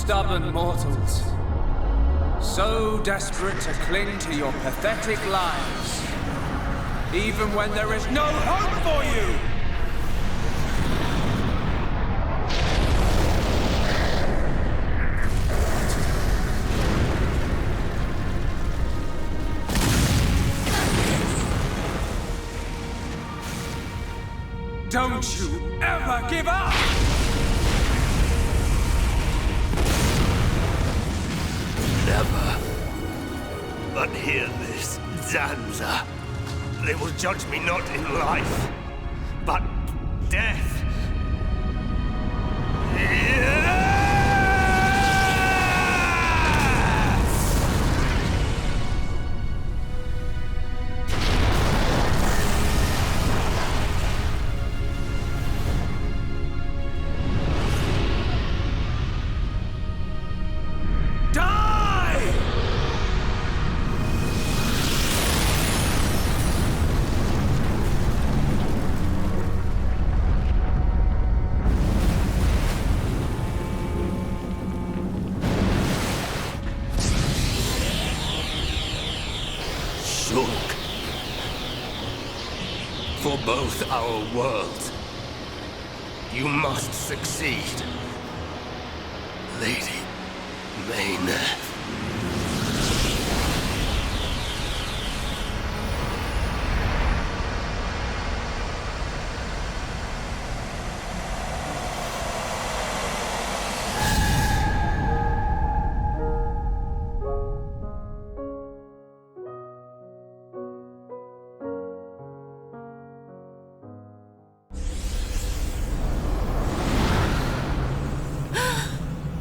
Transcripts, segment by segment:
stubborn mortals. So desperate to cling to your pathetic lives. Even when there is no hope for you! Don't you ever give up! Never. But hear this, Zanza. They will judge me not in life, but death. For both our worlds, you must succeed, Lady Mayneth.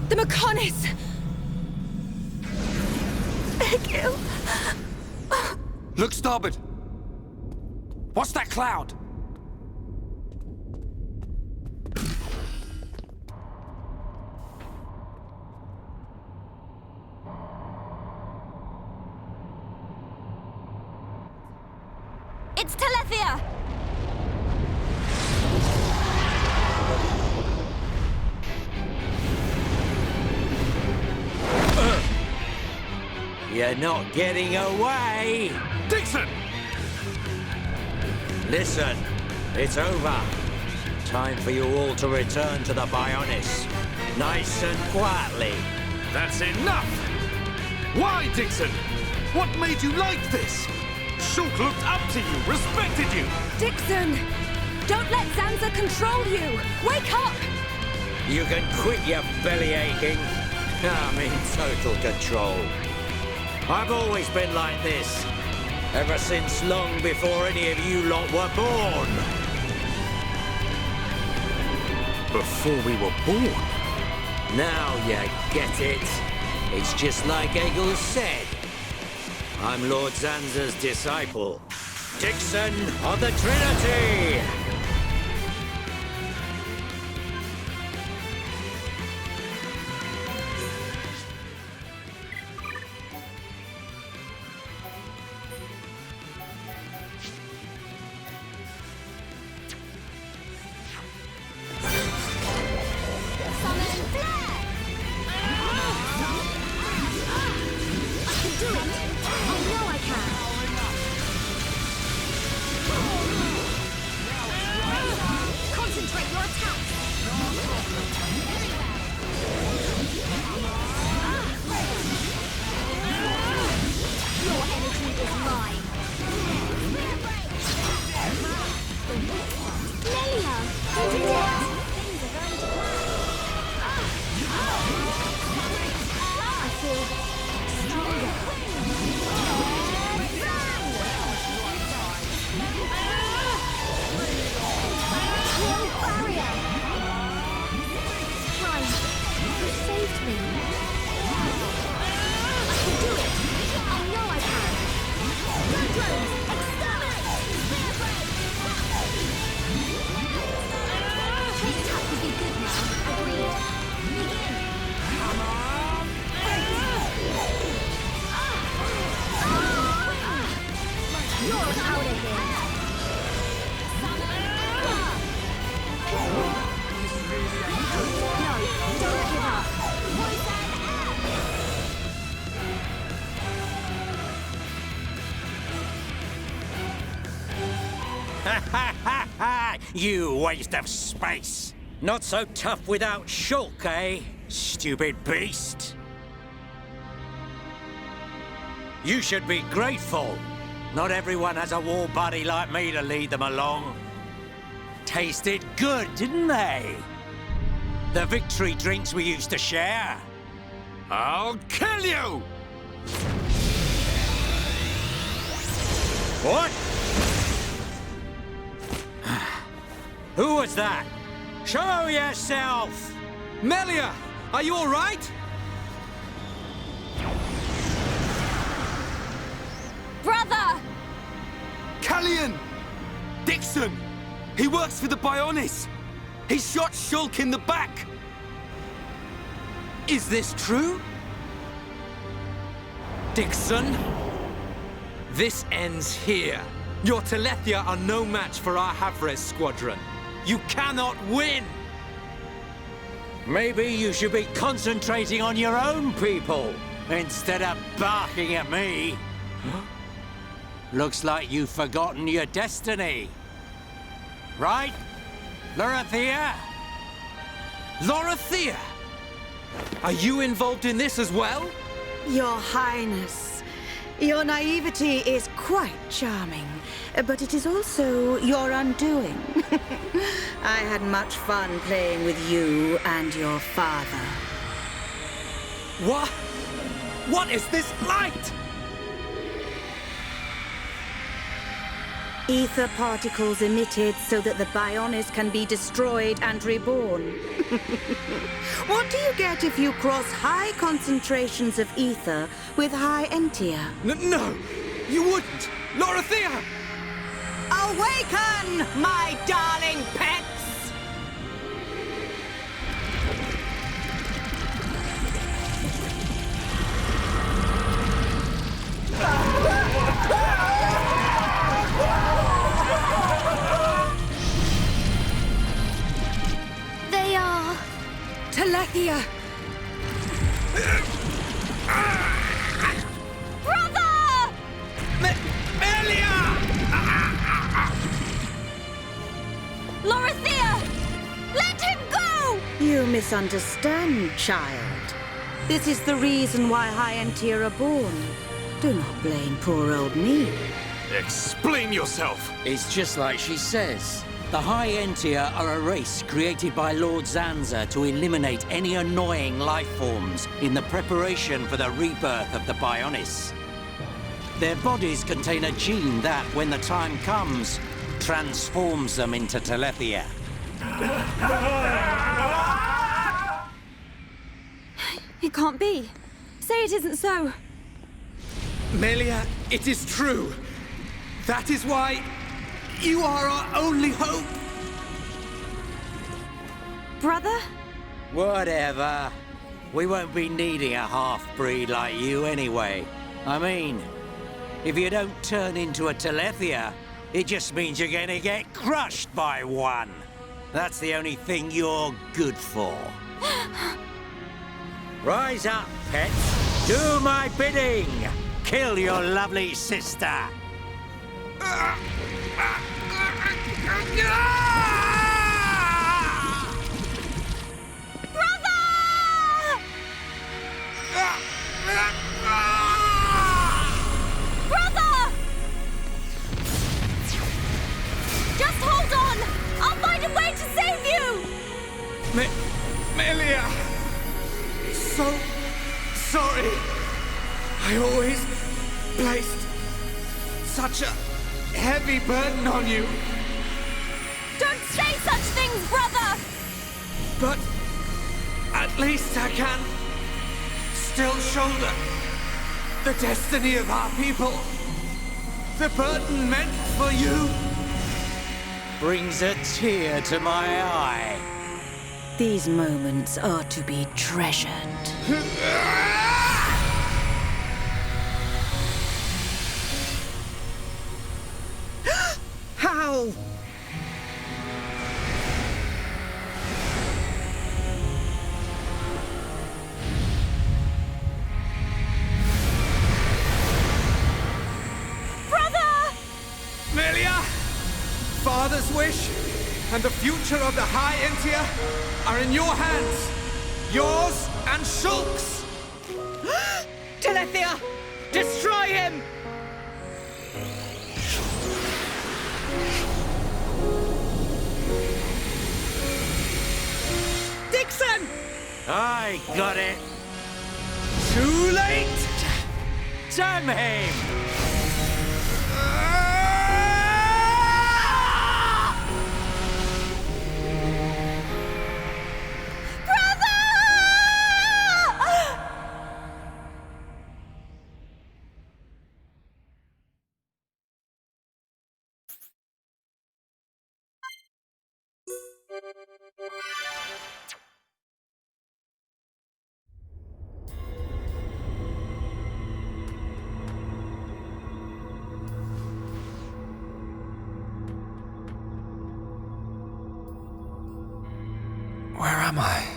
The Mechonis! Thank you. Look starboard! What's that cloud? It's Telethia! You're not getting away! Dixon! Listen, it's over. Time for you all to return to the Bionis. Nice and quietly. That's enough! Why, Dixon? What made you like this? Shulk looked up to you, respected you! Dixon! Don't let Zanza control you! Wake up! You can quit your belly aching. I'm in total control. I've always been like this. Ever since long before any of you lot were born. Before we were born? Now you get it. It's just like Egil said. I'm Lord Zanza's disciple. Dixon of the Trinity! You waste of space! Not so tough without Shulk, eh? Stupid beast! You should be grateful. Not everyone has a war buddy like me to lead them along. Tasted good, didn't they? The victory drinks we used to share. I'll kill you! What? Who was that? Show yourself! Melia, are you all right? Brother! Callian! Dixon! He works for the Bionis! He shot Shulk in the back! Is this true? Dixon? This ends here. Your Telethia are no match for our Havres squadron. You cannot win! Maybe you should be concentrating on your own people instead of barking at me. Looks like you've forgotten your destiny. Right, Lorithia? Lorithia! Are you involved in this as well? Your Highness, your naivety is quite charming, but it is also your undoing. I had much fun playing with you and your father. What? What is this light? Ether particles emitted so that the Bionis can be destroyed and reborn. What do you get if you cross high concentrations of ether with high entia? No! You wouldn't! Lorithia! Awaken, my darling pets! They are... Telethia! Brother! Melia! Lorithia! Let him go! You misunderstand, child. This is the reason why high entia are born. Do not blame poor old me. Explain yourself! It's just like she says. The High Entia are a race created by Lord Zanza to eliminate any annoying life forms in the preparation for the rebirth of the Bionis. Their bodies contain a gene that, when the time comes, transforms them into Telethia. It can't be. Say it isn't so. Melia, it is true. That is why you are our only hope. Brother? Whatever. We won't be needing a half-breed like you anyway. I mean, if you don't turn into a Telethia, it just means you're gonna get crushed by one. That's the only thing you're good for. Rise up, pets. Do my bidding. Kill your lovely sister. Brother! Just hold on! I'll find a way to save you! Melia! So sorry. I always placed such a heavy burden on you. Don't say such things, brother! But at least I can still shoulder the destiny of our people. The burden meant for you Brings a tear to my eye. These moments are to be treasured. How? Melia! future of the High Entia are in your hands. Yours and Shulk's. Telethia! Destroy him! Dixon! I got it. Too late! Damn him! Where am I?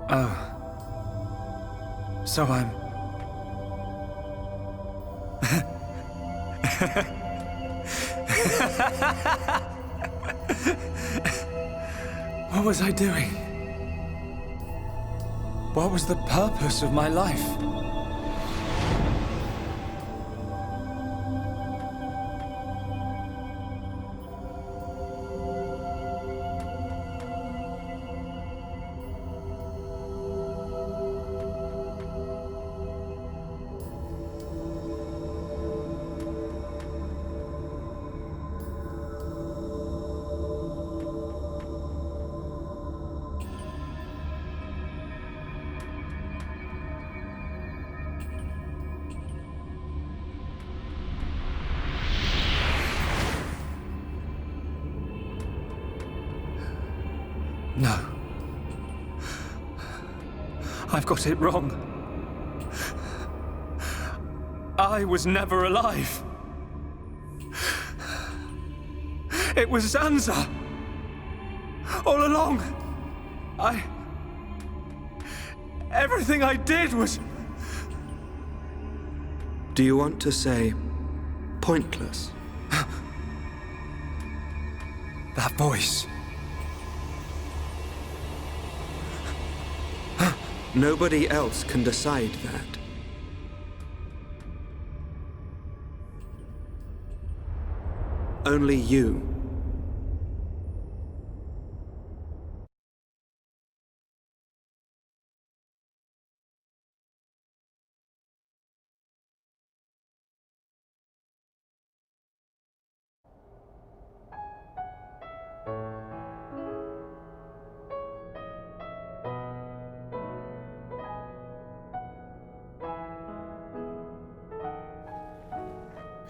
Oh. So I'm... What was I doing? What was the purpose of my life? No. I've got it wrong. I was never alive. It was Zanza. All along. Everything I did was... Do you want to say pointless? That voice. Nobody else can decide that. Only you.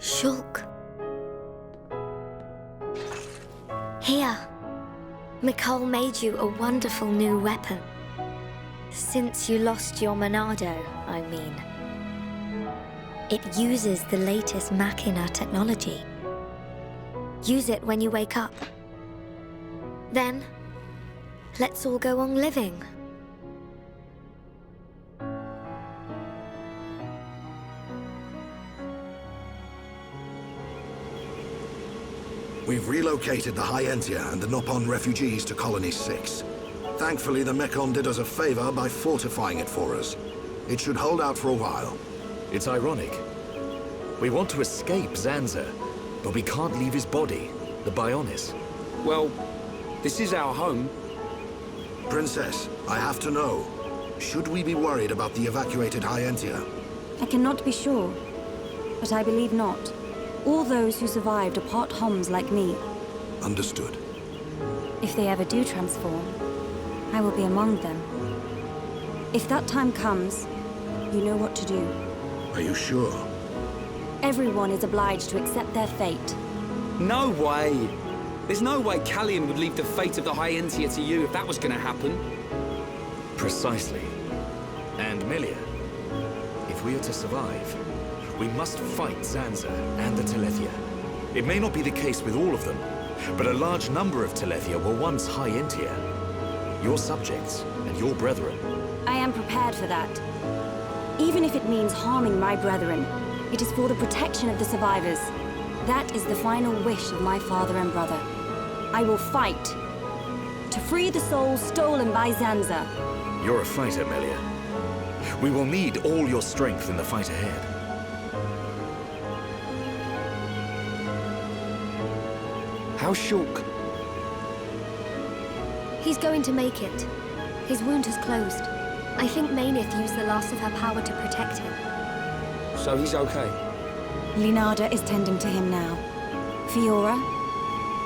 Shulk. Here. Mikol made you a wonderful new weapon. Since you lost your Monado, I mean. It uses the latest Machina technology. Use it when you wake up. Then, let's all go on living. We've relocated the High Entia and the Nopon refugees to Colony 6. Thankfully, the Mekon did us a favor by fortifying it for us. It should hold out for a while. It's ironic. We want to escape Zanza, but we can't leave his body, the Bionis. Well, this is our home. Princess, I have to know. Should we be worried about the evacuated High Entia? I cannot be sure, but I believe not. All those who survived are part Homs like me. Understood. If they ever do transform, I will be among them. If that time comes, you know what to do. Are you sure? Everyone is obliged to accept their fate. No way! There's no way Callian would leave the fate of the High Entia to you if that was gonna happen. Precisely. And Melia, if we are to survive, we must fight Zanza and the Telethia. It may not be the case with all of them, but a large number of Telethia were once High Entia. Your subjects and your brethren. I am prepared for that. Even if it means harming my brethren, it is for the protection of the survivors. That is the final wish of my father and brother. I will fight to free the souls stolen by Zanza. You're a fighter, Melia. We will need all your strength in the fight ahead. How's Shulk? He's going to make it. His wound has closed. I think Mainith used the last of her power to protect him. So he's okay? Linada is tending to him now. Fiora?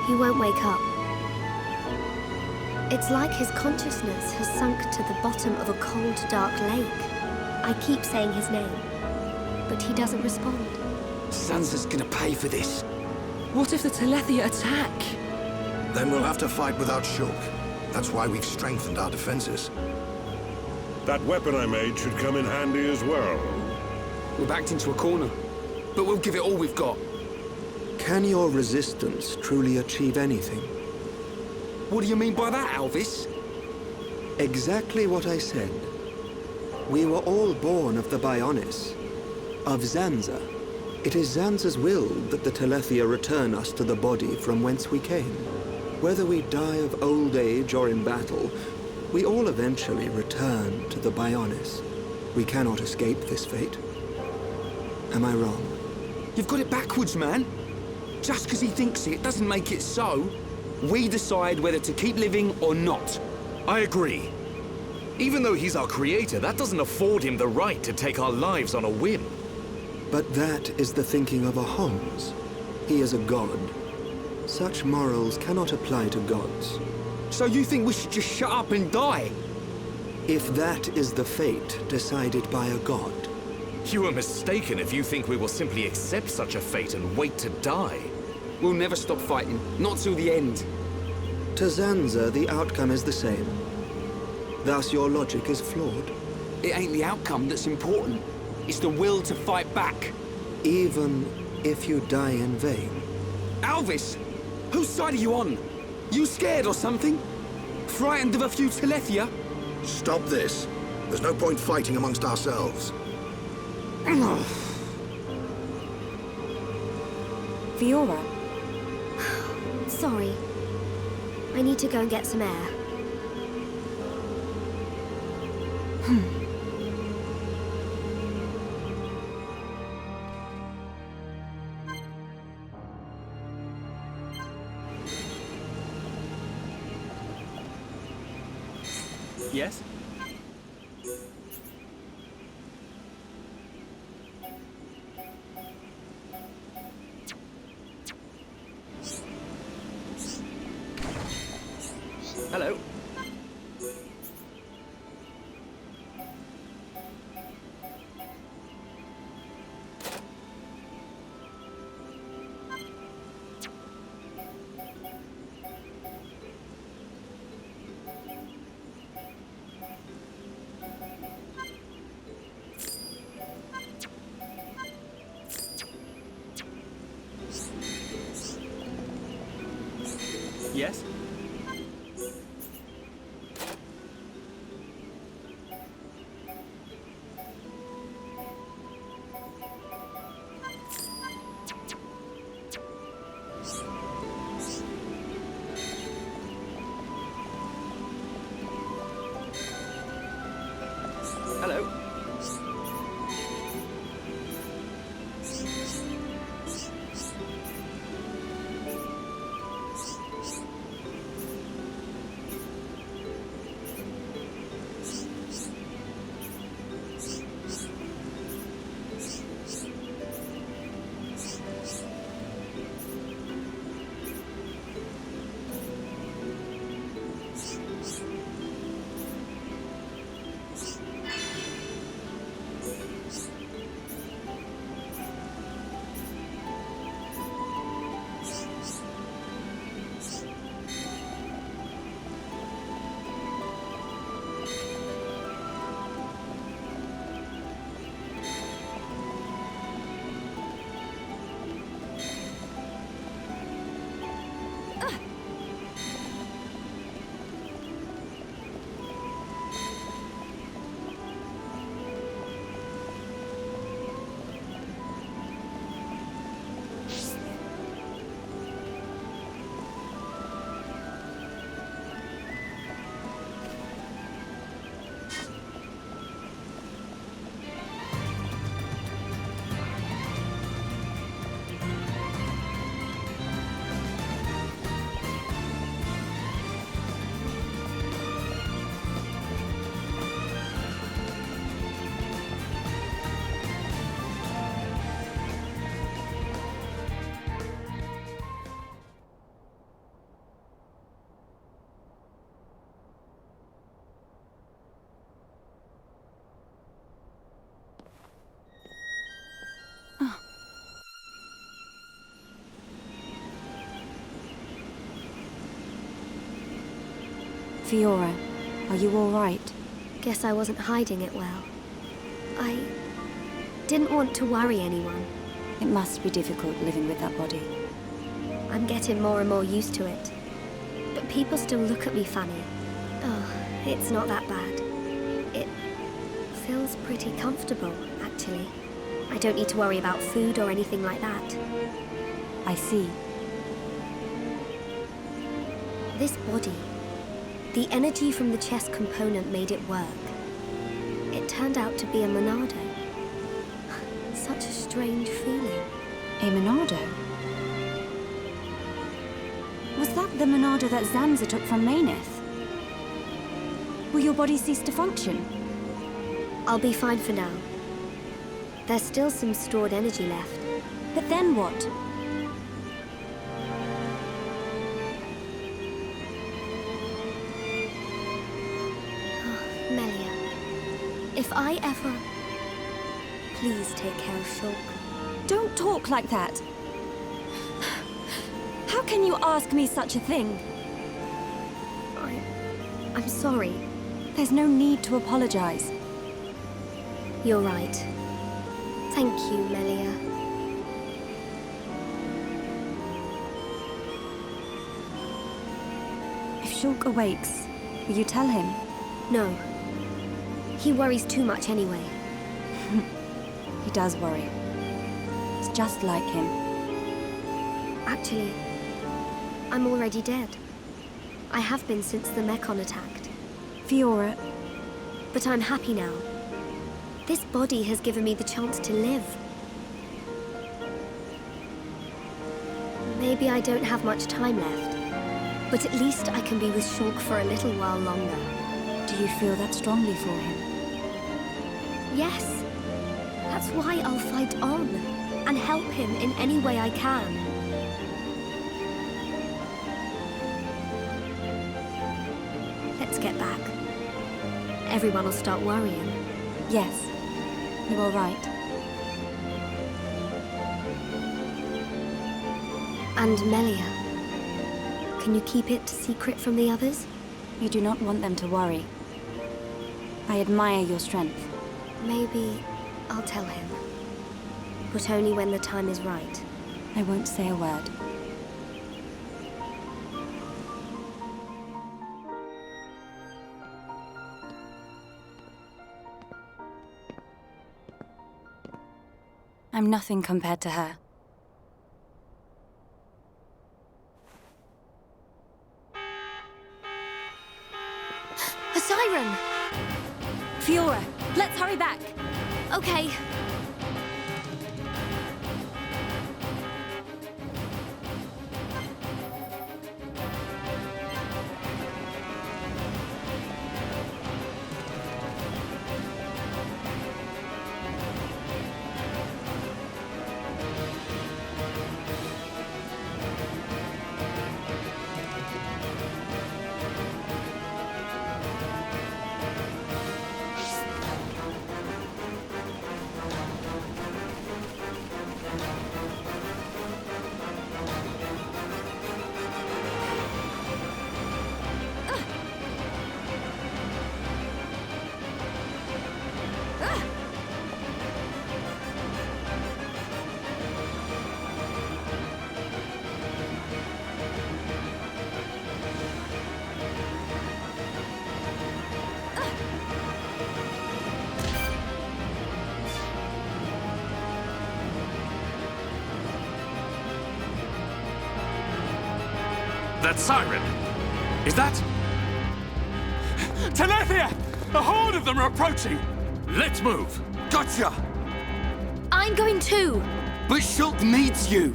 He won't wake up. It's like his consciousness has sunk to the bottom of a cold, dark lake. I keep saying his name, but he doesn't respond. Sansa's gonna pay for this. What if the Telethia attack? Then we'll have to fight without Shulk. That's why we've strengthened our defenses. That weapon I made should come in handy as well. We're backed into a corner, but we'll give it all we've got. Can your resistance truly achieve anything? What do you mean by that, Alvis? Exactly what I said. We were all born of the Bionis, of Zanza. It is Zanza's will that the Telethia return us to the body from whence we came. Whether we die of old age or in battle, we all eventually return to the Bionis. We cannot escape this fate. Am I wrong? You've got it backwards, man. Just because he thinks it doesn't make it so. We decide whether to keep living or not. I agree. Even though he's our creator, that doesn't afford him the right to take our lives on a whim. But that is the thinking of a Homs. He is a god. Such morals cannot apply to gods. So you think we should just shut up and die? If that is the fate decided by a god. You are mistaken if you think we will simply accept such a fate and wait to die. We'll never stop fighting, not till the end. To Zanza, the outcome is the same. Thus your logic is flawed. It ain't the outcome that's important. It's the will to fight back. Even if you die in vain. Alvis! Whose side are you on? You scared or something? Frightened of a few Telethia? Stop this. There's no point fighting amongst ourselves. Fiora? Sorry. I need to go and get some air. Yes? Hello. Yes? Hello. Fiora, are you all right? Guess I wasn't hiding it well. I didn't want to worry anyone. It must be difficult living with that body. I'm getting more and more used to it. But people still look at me funny. Oh, it's not that bad. It feels pretty comfortable, actually. I don't need to worry about food or anything like that. I see. This body, the energy from the chest component made it work. It turned out to be a Monado. Such a strange feeling. A Monado? Was that the Monado that Zanza took from Mayneth? Will your body cease to function? I'll be fine for now. There's still some stored energy left. But then what? Oh, Melia, if I ever... Please take care of Shulk. Don't talk like that. How can you ask me such a thing? I'm sorry. There's no need to apologize. You're right. Thank you, Melia. If Shulk awakes, will you tell him? No. He worries too much anyway. He does worry. It's just like him. Actually, I'm already dead. I have been since the Mechon attacked. Fiora. But I'm happy now. This body has given me the chance to live. Maybe I don't have much time left, but at least I can be with Shulk for a little while longer. Do you feel that strongly for him? Yes. That's why I'll fight on and help him in any way I can. Let's get back. Everyone will start worrying. Yes, you are right. And Melia, can you keep it secret from the others? You do not want them to worry. I admire your strength. Maybe I'll tell him. But only when the time is right. I won't say a word. I'm nothing compared to her. A siren! Fiora, let's hurry back! Okay. That siren! Is that... Telethia! A horde of them are approaching! Let's move! Gotcha! I'm going too! But Shulk needs you!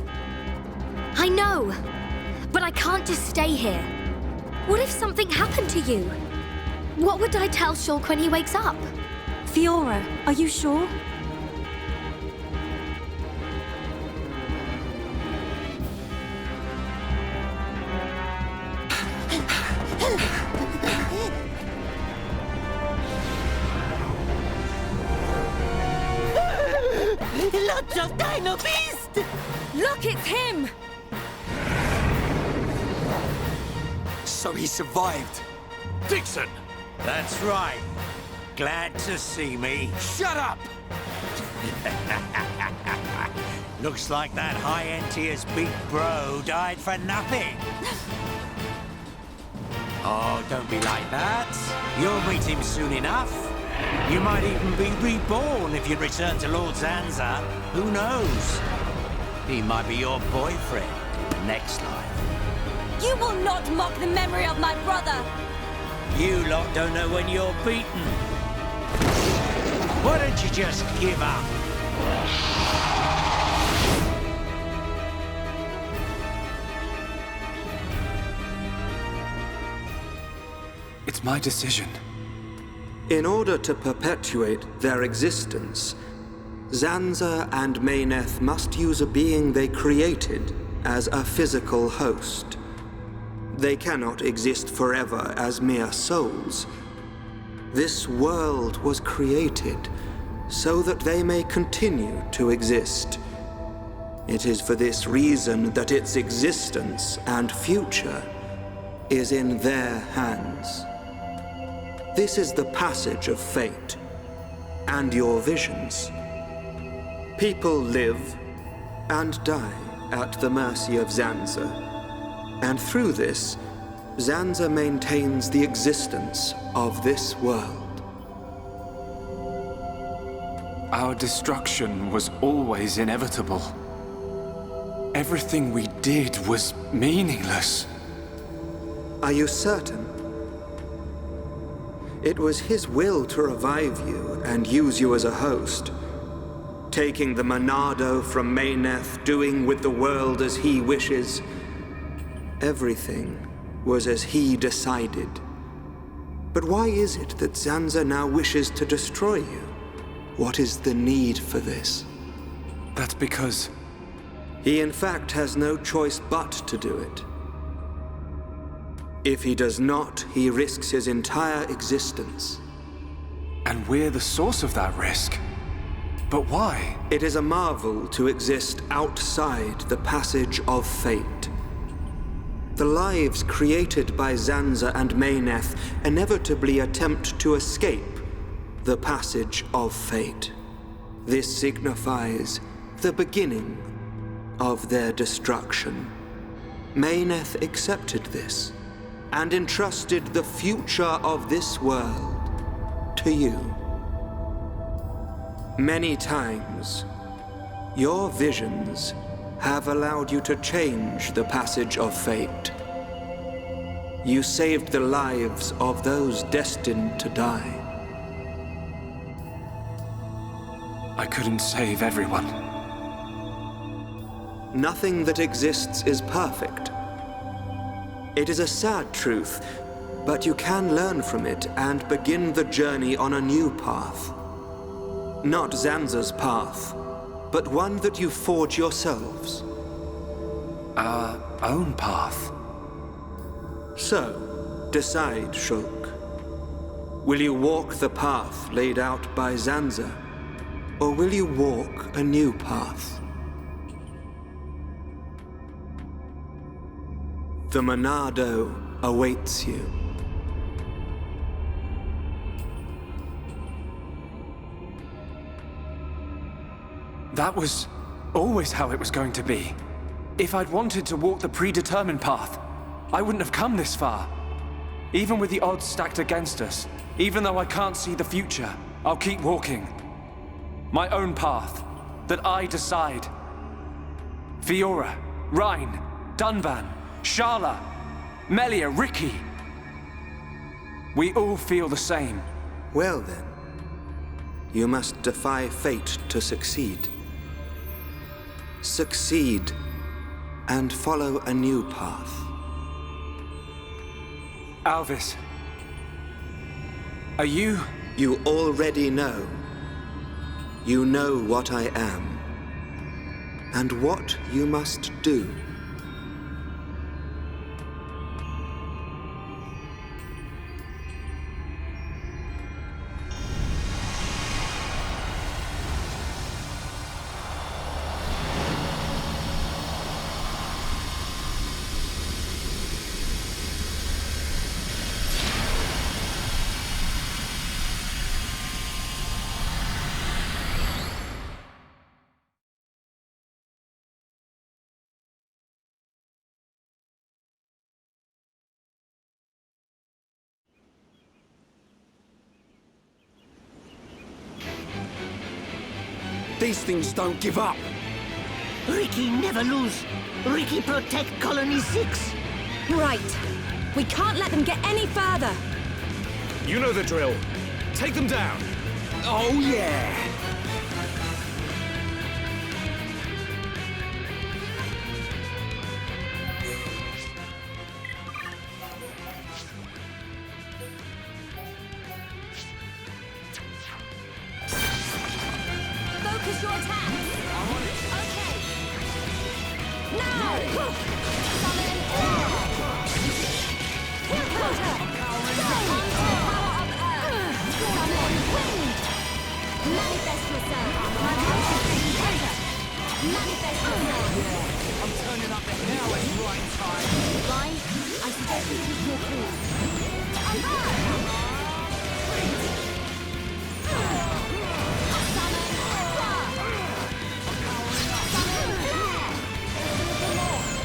I know! But I can't just stay here. What if something happened to you? What would I tell Shulk when he wakes up? Fiora, are you sure? Lots of Dino Beast! Look, it's him! So he survived. Dixon! That's right. Glad to see me. Shut up! Looks like that High Entier's big bro died for nothing. Oh, don't be like that. You'll meet him soon enough. You might even be reborn if you return to Lord Zanza. Who knows? He might be your boyfriend next life. You will not mock the memory of my brother! You lot don't know when you're beaten. Why don't you just give up? It's my decision. In order to perpetuate their existence, Zanza and Mayneth must use a being they created as a physical host. They cannot exist forever as mere souls. This world was created so that they may continue to exist. It is for this reason that its existence and future is in their hands. This is the passage of fate, and your visions. People live and die at the mercy of Zanza, and through this, Zanza maintains the existence of this world. Our destruction was always inevitable. Everything we did was meaningless. Are you certain? It was his will to revive you and use you as a host. Taking the Monado from Mayneth, doing with the world as he wishes. Everything was as he decided. But why is it that Zanza now wishes to destroy you? What is the need for this? That's because... He in fact has no choice but to do it. If he does not, he risks his entire existence. And we're the source of that risk. But why? It is a marvel to exist outside the passage of fate. The lives created by Zanza and Mayneth inevitably attempt to escape the passage of fate. This signifies the beginning of their destruction. Mayneth accepted this and entrusted the future of this world to you. Many times, your visions have allowed you to change the passage of fate. You saved the lives of those destined to die. I couldn't save everyone. Nothing that exists is perfect. It is a sad truth, but you can learn from it and begin the journey on a new path. Not Zanza's path, but one that you forge yourselves. Our own path. So, decide, Shulk. Will you walk the path laid out by Zanza, or will you walk a new path? The Monado awaits you. That was always how it was going to be. If I'd wanted to walk the predetermined path, I wouldn't have come this far. Even with the odds stacked against us, even though I can't see the future, I'll keep walking. My own path, that I decide. Fiora, Rhine, Dunvan, Sharla, Melia, Ricky. We all feel the same. Well then, you must defy fate to succeed. Succeed and follow a new path. Alvis, are you... You already know. You know what I am, and what you must do. These things don't give up. Ricky never lose. Ricky protect Colony 6. Right. We can't let them get any further. You know the drill. Take them down. Oh, yeah. Focus your attack. Okay. Now! Summon Kill counter! Power of Earth! Summon Wind! Manifest yourself! Counter! Manifest yourself! I'm turning up the hell at right time. Ryan, I suggest you keep your cool.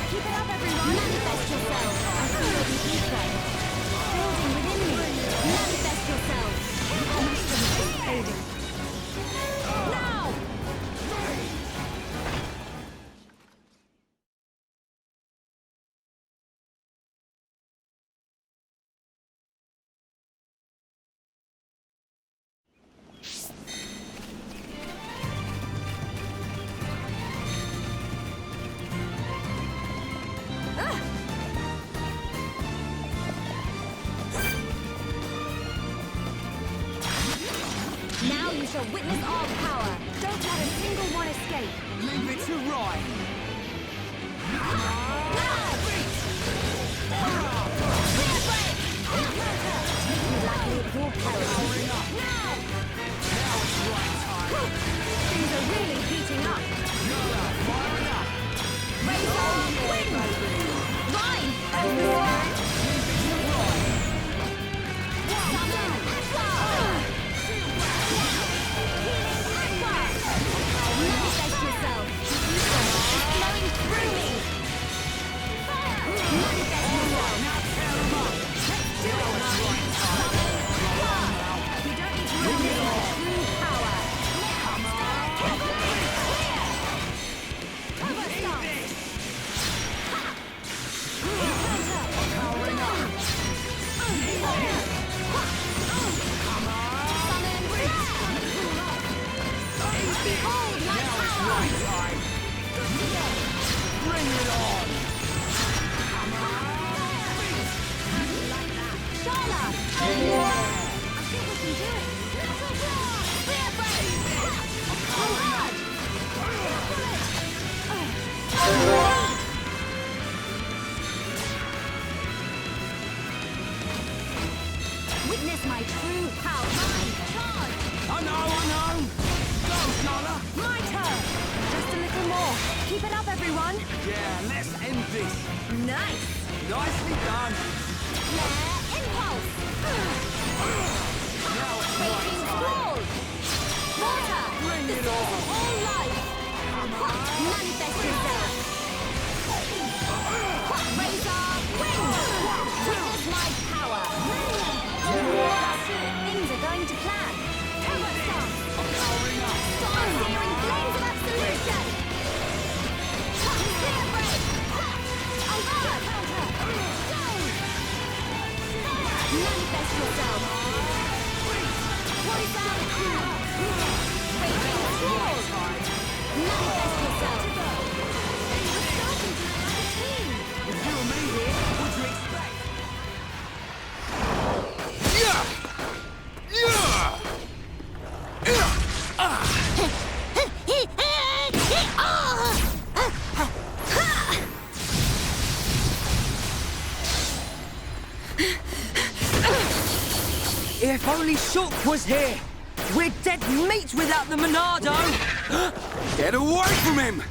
Keep it up, everyone! Manifest yourself! I feel the ether. Building within me. Manifest yourself! Fading. Now! Now you shall witness our power. Don't let a single one escape. Leave it to Ryan. Things are really heating up. Raise on, win! Ryan, that's the spirit. Summon Aqua! Manifest yourself! It's flowing through me! Manifest yourself! Let's do it! Summon Aqua! We don't need to witness my true power! Cover stance! Behold my power! Bring it on. Shala! I think we can do it! Little blast! Spear break! Oh, hard! Witness my true power! Charge! I know. Go, Shala. My turn! Just a little more. Keep it up, everyone! Yeah, let's end this. Nice! Nicely done. Flare impulse! Raging squall! Water! Bring The it source on. of all life! Manifest yourself! Razor wind! Witness my power! Things are going to plan! Cover stance! Star-searing flames of absolution! Spear break! Counter! Manifest yourself! Poison air! Raging squall! Manifest yourself! We're starting to look like a team! With you and me here, what'd you expect? If only Shulk was here! We're dead meat without the Monado! Get away from him!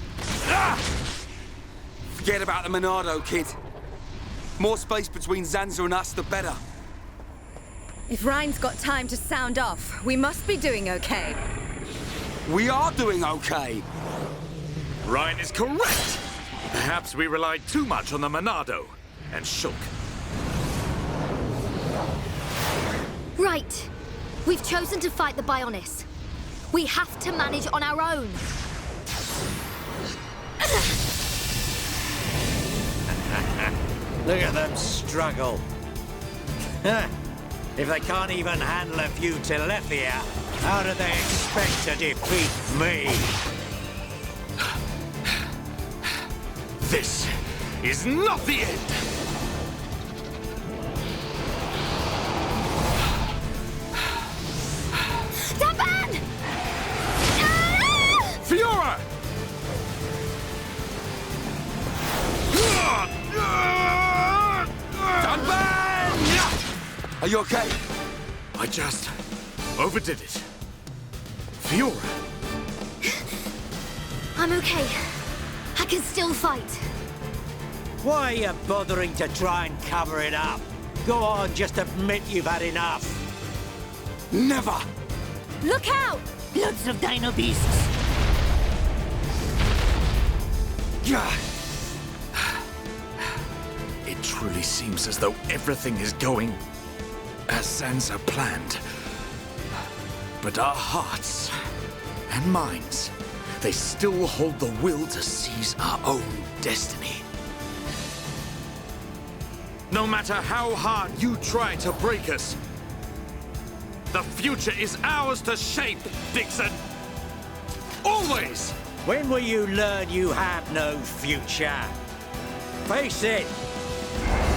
Forget about the Monado, kid. More space between Zanza and us, the better. If Ryan's got time to sound off, we must be doing okay. We are doing okay. Ryan is correct. Perhaps we relied too much on the Monado and Shulk. Right. We've chosen to fight the Bionis. We have to manage on our own. Look at them struggle. If they can't even handle a few Telethia, how do they expect to defeat me? This is not the end! Taban! Fiora! Are you okay? I just overdid it. Fiora! I'm okay. I can still fight. Why are you bothering to try and cover it up? Go on, just admit you've had enough. Never! Look out! Loads of dino beasts. It truly seems as though everything is going as Zanza planned. But our hearts and minds, they still hold the will to seize our own destiny. No matter how hard you try to break us, the future is ours to shape, Dixon! Always! When will you learn you have no future? Face it!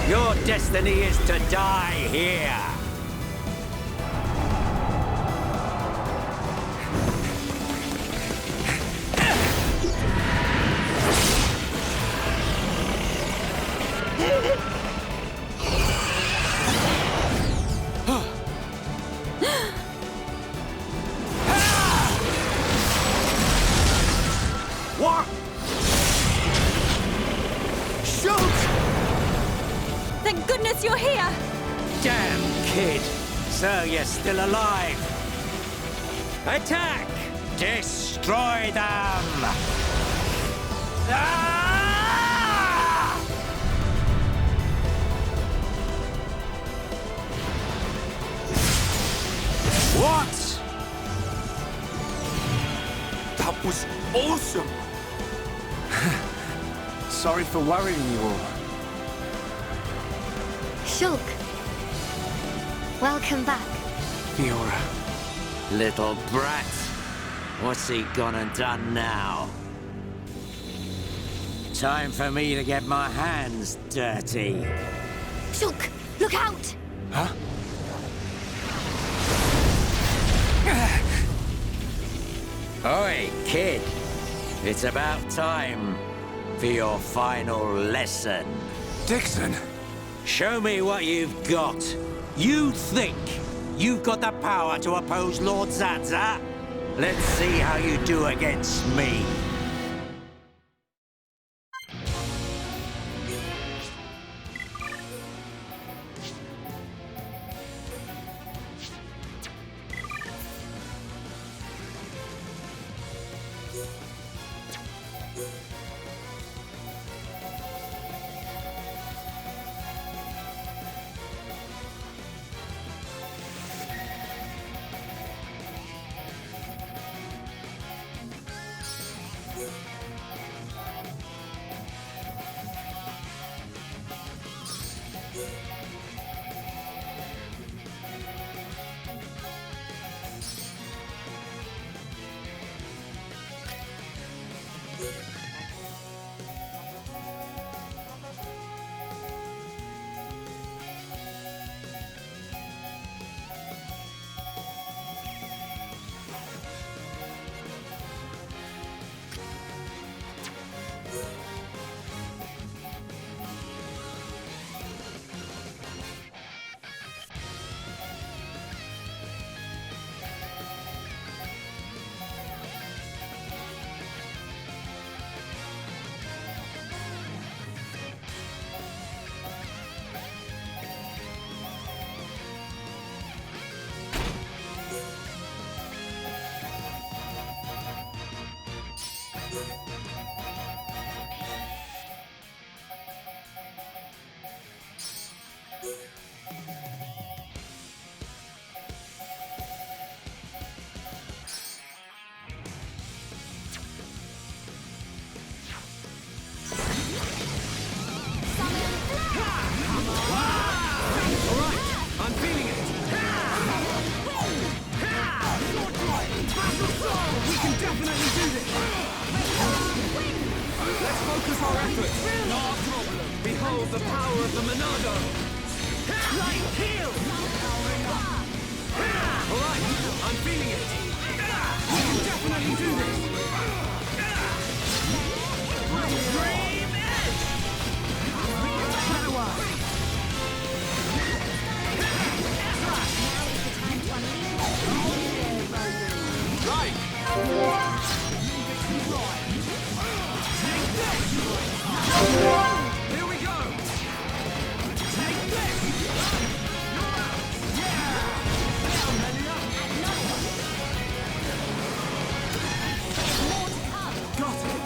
Your destiny is to die here! What? Shoot! Thank goodness you're here! Damn kid! So you're still alive! Attack! Destroy them! Ah! What? That was awesome! Sorry for worrying you all. Shulk. Welcome back. Fiora. Little brat. What's he gone and done now? Time for me to get my hands dirty. Shulk, look out! Huh? Oi, kid. It's about time for your final lesson. Dixon! Show me what you've got. You think you've got the power to oppose Lord Zanza? Let's see how you do against me. effort! Not a problem! Behold the power of the Monado! Light heal! Alright, I'm feeling it! We can definitely do this! Dream edge! Shadow Eye! Right! Here we go! Take this! You're out! Got it!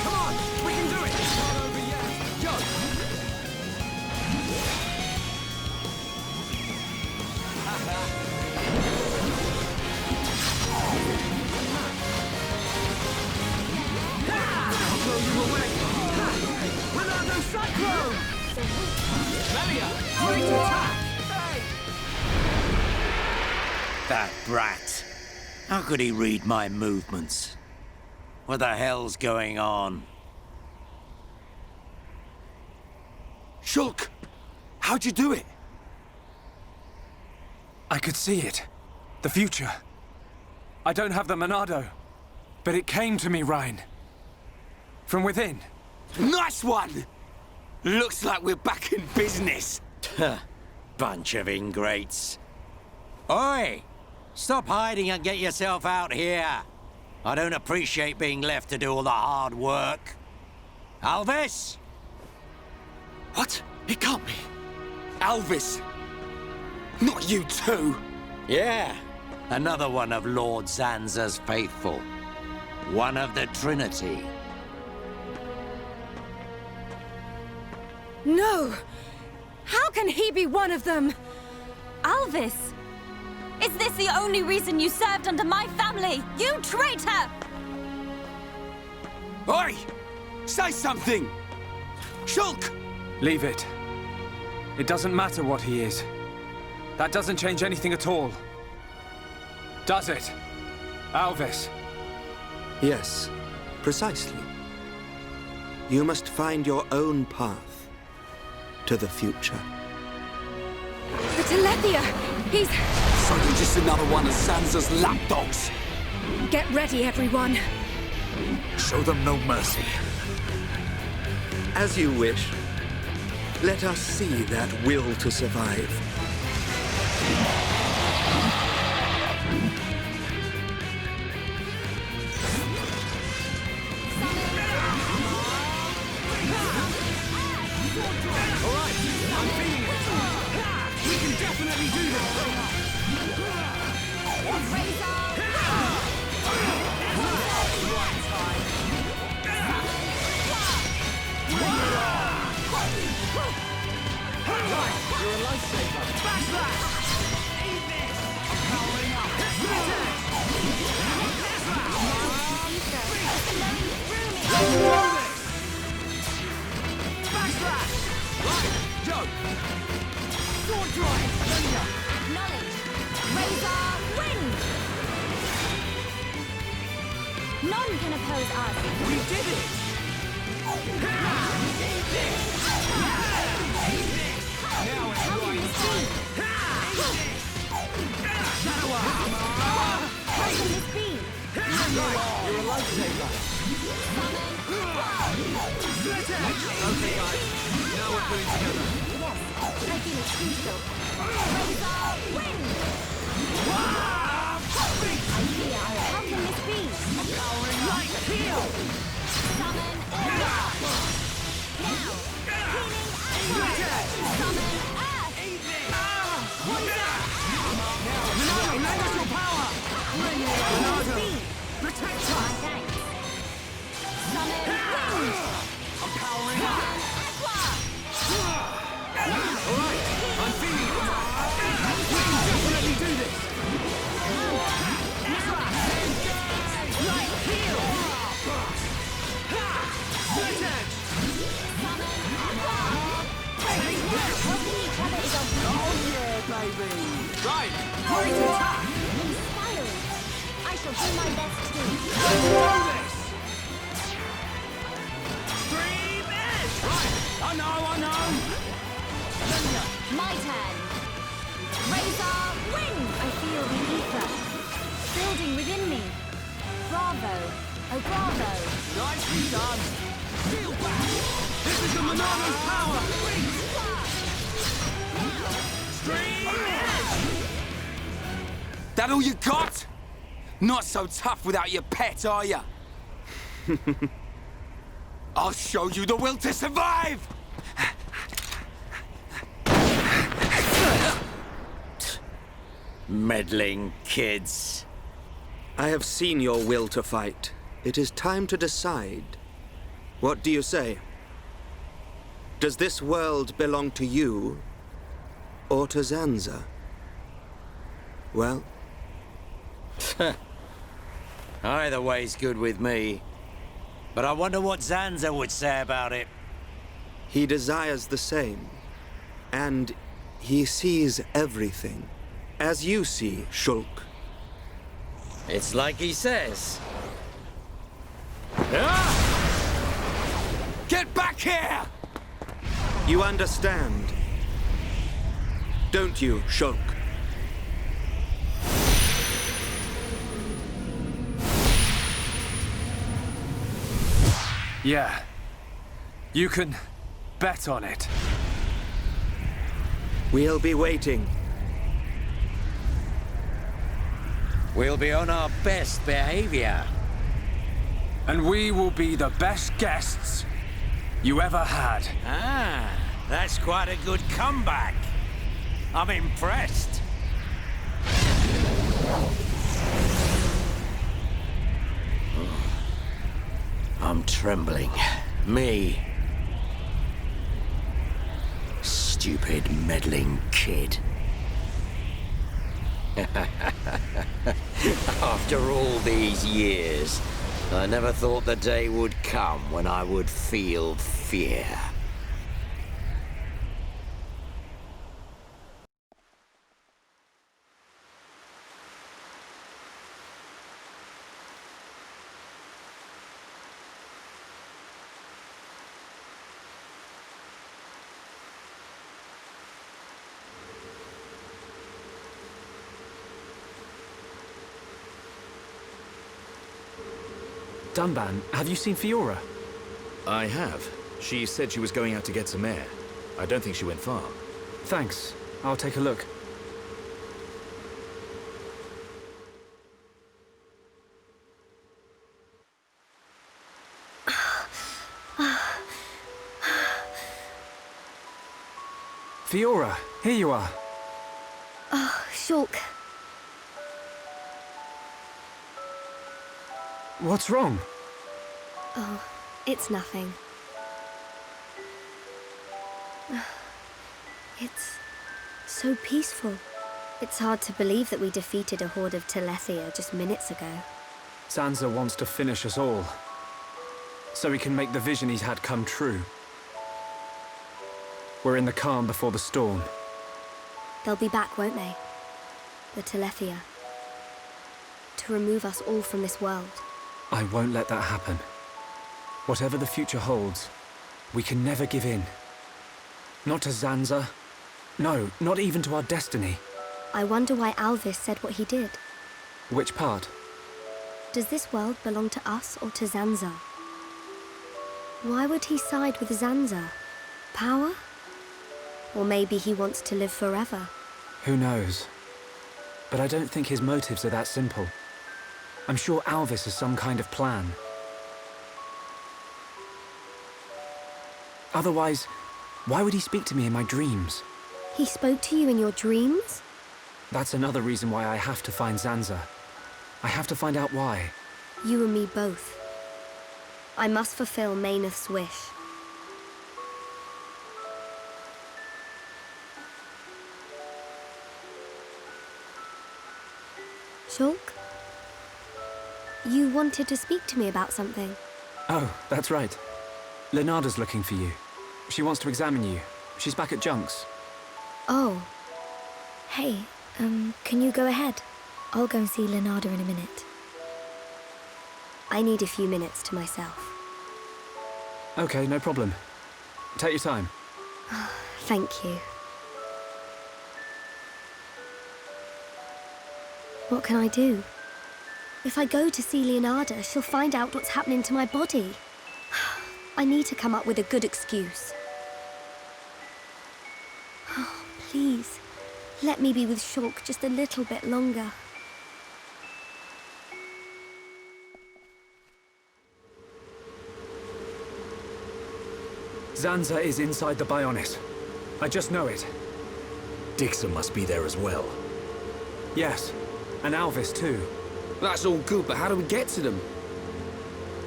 Come on! We can do it! It's not over yet! Go! I'll blow you away! Ronaldo Cyclone! Melia! Ready to attack! Hey! That brat. How could he read my movements? What the hell's going on? Shulk! How'd you do it? I could see it. The future. I don't have the Monado, but it came to me, Ryan. From within. Nice one! Looks like we're back in business. Bunch of ingrates. Oi! Stop hiding and get yourself out here. I don't appreciate being left to do all the hard work. Alvis! What? It can't be. Alvis! Not you too! Yeah, another one of Lord Zanza's faithful. One of the Trinity. No! How can he be one of them? Alvis! Is this the only reason you served under my family? You traitor! Oi! Say something! Shulk! Leave it. It doesn't matter what he is. That doesn't change anything at all. Does it? Alvis? Yes, precisely. You must find your own path to the future. The Telethia! He's... So you're just another one of Sansa's lapdogs? Get ready, everyone. Show them no mercy. As you wish. Let us see that will to survive. Alright, I'm feeling it! We can definitely do this! You're a lifesaver! Backslash! Eat this! I'm powering up! Backslash! Right, Joe! Sword drive! Melia! Acknowledge! Razor wind! None can oppose us. We did it! Now it's right time! Shadow Eye! How can this be? Right, you're a lifesaver! Split edge! Okay, guys. Now we're putting together. Yes, I feel it too, though. Razor wind! I fear. How can this be? Powering light heal! Summon air! Now! Healing action! Summon earth! Monado, lend us your power! Monado, protect us! Thanks. Summon wind! I'm powering up! Aqua! Alright, I'm feeling it! We can definitely do this! Light heal! Split edge! Helping each other is our Oh yeah, baby! Right, ready to attack! inspiring. I shall do my best too. Do this! Stream I know! My turn. Razor, win! I feel the ether building within me. Bravo. Oh, bravo. Nicely done. Feel back. This is the Monano's power. That all you got? Not so tough without your pet, are you? I'll show you the will to survive! Meddling kids. I have seen your will to fight. It is time to decide. What do you say? Does this world belong to you, or to Zanza? Well? Either way's good with me. But I wonder what Zanza would say about it. He desires the same. And he sees everything. As you see, Shulk. It's like he says. Get back here! You understand, don't you, Shulk? Yeah. You can bet on it. We'll be waiting. We'll be on our best behavior. And we will be the best guests you ever had. Ah, that's quite a good comeback. I'm impressed. I'm trembling. Me. Stupid meddling kid. After all these years, I never thought the day would come when I would feel fear. Dunban, have you seen Fiora? I have. She said she was going out to get some air. I don't think she went far. Thanks. I'll take a look. Fiora, here you are. Oh, Shulk. What's wrong? Oh, it's nothing. It's so peaceful. It's hard to believe that we defeated a horde of Telethia just minutes ago. Zanza wants to finish us all, so he can make the vision he's had come true. We're in the calm before the storm. They'll be back, won't they? The Telethia. To remove us all from this world. I won't let that happen. Whatever the future holds, we can never give in. Not to Zanza. No, not even to our destiny. I wonder why Alvis said what he did. Which part? Does this world belong to us or to Zanza? Why would he side with Zanza? Power? Or maybe he wants to live forever. Who knows? But I don't think his motives are that simple. I'm sure Alvis has some kind of plan. Otherwise, why would he speak to me in my dreams? He spoke to you in your dreams? That's another reason why I have to find Zanza. I have to find out why. You and me both. I must fulfill Mayneth's wish. Shulk? You wanted to speak to me about something. Oh, that's right. Lenarda's looking for you. She wants to examine you. She's back at Junk's. Oh. Hey, can you go ahead? I'll go and see Lenarda in a minute. I need a few minutes to myself. Okay, no problem. Take your time. Thank you. What can I do? If I go to see Leonarda, she'll find out what's happening to my body. I need to come up with a good excuse. Oh, please, let me be with Shulk just a little bit longer. Zanza is inside the Bionis. I just know it. Dixon must be there as well. Yes, and Alvis too. That's all good, but how do we get to them?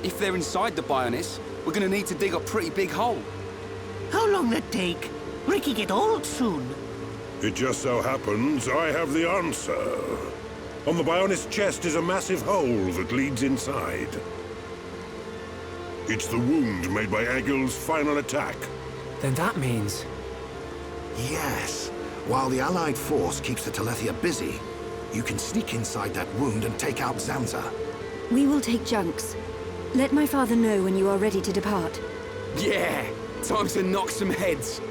If they're inside the Bionis, we're gonna need to dig a pretty big hole. How long that take? Ricky get old soon. It just so happens I have the answer. On the Bionis chest is a massive hole that leads inside. It's the wound made by Egil's final attack. Then that means... Yes. While the Allied force keeps the Telethia busy, you can sneak inside that wound and take out Zanza. We will take junks. Let my father know when you are ready to depart. Yeah! Time to knock some heads.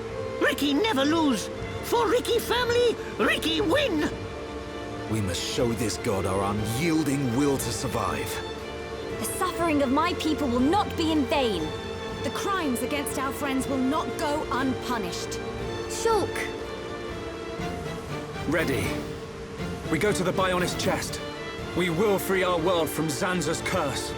Ricky never lose. For Ricky family, Ricky win! We must show this god our unyielding will to survive. The suffering of my people will not be in vain. The crimes against our friends will not go unpunished. Shulk! Ready. We go to the Bionis chest. We will free our world from Zanza's curse.